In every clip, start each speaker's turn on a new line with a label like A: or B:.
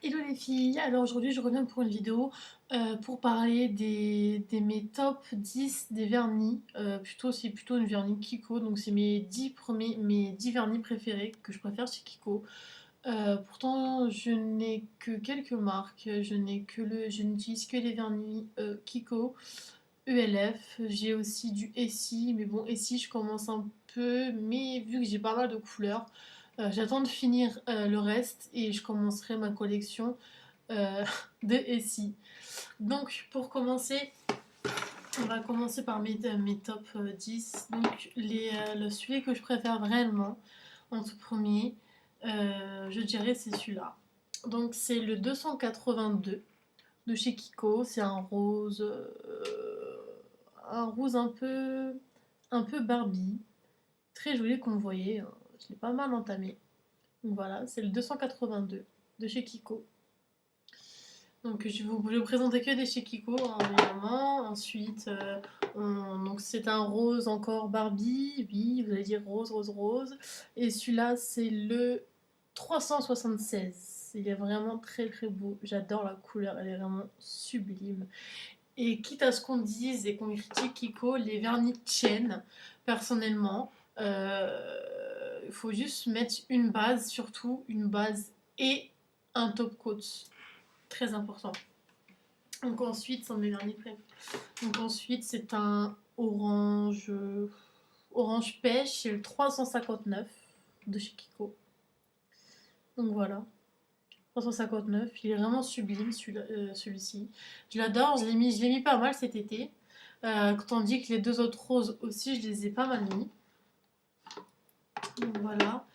A: Hello les filles, alors aujourd'hui je reviens pour une vidéo pour parler des mes top 10 des vernis. C'est plutôt une vernis Kiko, donc c'est mes 10 vernis préférés que je préfère chez Kiko. Pourtant je n'ai que quelques marques, je n'utilise que les vernis Kiko, ELF, j'ai aussi du Essie, mais bon Essie je commence un peu, mais vu que j'ai pas mal de couleurs, j'attends de finir le reste et je commencerai ma collection euh, de SI. Donc, pour commencer, on va commencer par mes top 10. Donc, celui que je préfère vraiment en tout premier, je dirais c'est celui-là. Donc, c'est le 282 de chez Kiko. C'est un rose un peu Barbie. Très joli qu'on voyait. Je l'ai pas mal entamé. Donc voilà, c'est le 282 de chez Kiko. Donc je vais vous présenter que des chez Kiko, hein, évidemment. Ensuite, donc c'est un rose encore Barbie. Oui, vous allez dire rose, rose, rose. Et celui-là, c'est le 376. Il est vraiment très très beau. J'adore la couleur, elle est vraiment sublime. Et quitte à ce qu'on dise et qu'on critique Kiko, les vernis tiennent, personnellement. Il faut juste mettre une base, surtout une base et un top coat. Très important. Donc ensuite, c'est un de mes vernis préférés. Donc ensuite, c'est un orange pêche, c'est le 359 de chez Kiko. Donc voilà, 359, il est vraiment sublime celui-ci. Je l'adore, je l'ai mis pas mal cet été. Tandis que les deux autres roses aussi, je les ai pas mal mis. Donc voilà.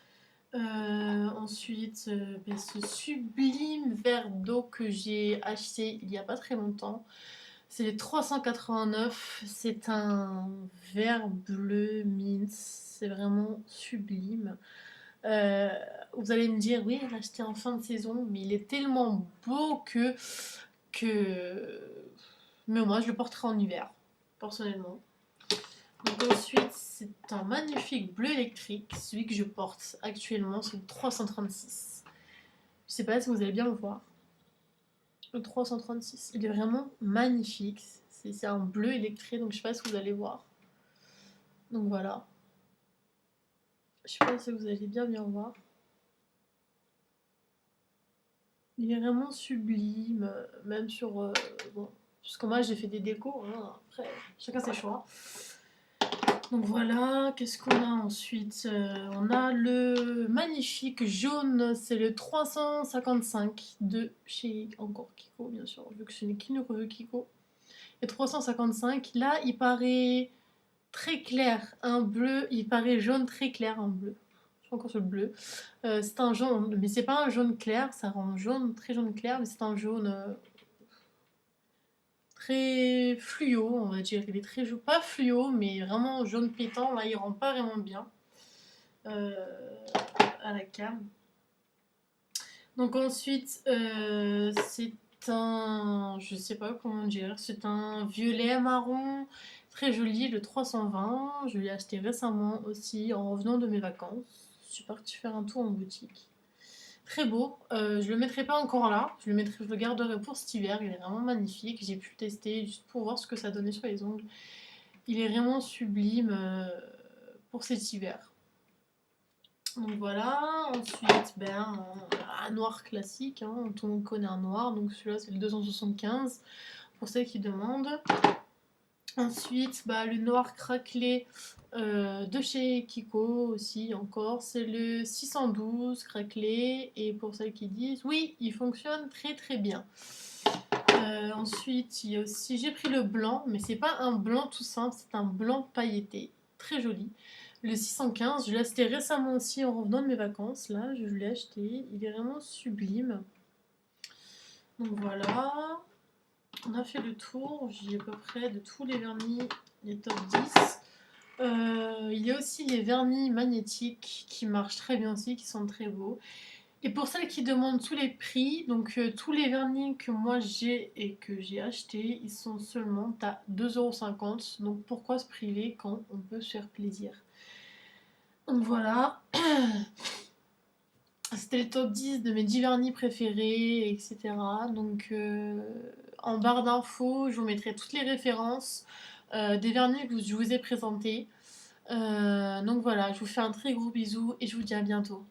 A: Ensuite, ce sublime verre d'eau que j'ai acheté il y a pas très longtemps. C'est les 389. C'est un vert bleu mint. C'est vraiment sublime. Euh, Vous allez me dire, oui, elle l'a acheté en fin de saison, mais il est tellement beau que... Mais moi, je le porterai en hiver, personnellement. Donc ensuite, c'est un magnifique bleu électrique. Celui que je porte actuellement, c'est le 336. Je sais pas si vous allez bien le voir. Le 336. Il est vraiment magnifique. C'est un bleu électrique, donc je sais pas si vous allez voir. Donc voilà. Je sais pas si vous allez bien voir. Il est vraiment sublime, même sur... bon, parce que moi j'ai fait des décos, hein, après chacun ses choix. Donc voilà, qu'est-ce qu'on a ensuite? On a le magnifique jaune, c'est le 355 de chez encore Kiko, bien sûr, vu que ce n'est qu'une revue Kiko. Et 355, là il paraît très clair, un bleu, il paraît jaune très clair, un bleu. Je suis encore sur le bleu. C'est un jaune, mais c'est pas un jaune clair, ça rend jaune, très jaune clair, mais c'est un jaune très fluo, on va dire. Il est très jaune, pas fluo, mais vraiment jaune pétant. Là, il rend pas vraiment bien euh, à la cam. Donc ensuite, c'est je sais pas comment dire, c'est un violet marron très joli, le 320. Je l'ai acheté récemment aussi en revenant de mes vacances. Je suis partie faire un tour en boutique. Très beau. Je le mettrai pas encore là. Je le garderai pour cet hiver. Il est vraiment magnifique. J'ai pu le tester juste pour voir ce que ça donnait sur les ongles. Il est vraiment sublime pour cet hiver. Donc voilà. Ensuite, un noir classique, hein. Tout le monde connaît un noir. Donc celui-là, c'est le 275 pour celles qui demandent. Ensuite, le noir craquelé de chez Kiko aussi encore, c'est le 612 craquelé et pour celles qui disent oui, il fonctionne très très bien. Ensuite, il y a aussi, j'ai pris le blanc, mais c'est pas un blanc tout simple, c'est un blanc pailleté, très joli. Le 615, je l'ai acheté récemment aussi en revenant de mes vacances, là, je l'ai acheté, il est vraiment sublime. Donc voilà, on a fait le tour, j'ai à peu près de tous les vernis, les top 10. Il y a aussi les vernis magnétiques qui marchent très bien aussi, qui sont très beaux. Et pour celles qui demandent tous les prix, donc tous les vernis que moi j'ai et que j'ai achetés, ils sont seulement à 2,50 €. Donc pourquoi se priver quand on peut se faire plaisir? Donc voilà, c'était le top 10 de mes 10 vernis préférés, etc. Donc en barre d'infos, je vous mettrai toutes les références des vernis que je vous ai présentés. Donc voilà, je vous fais un très gros bisou et je vous dis à bientôt.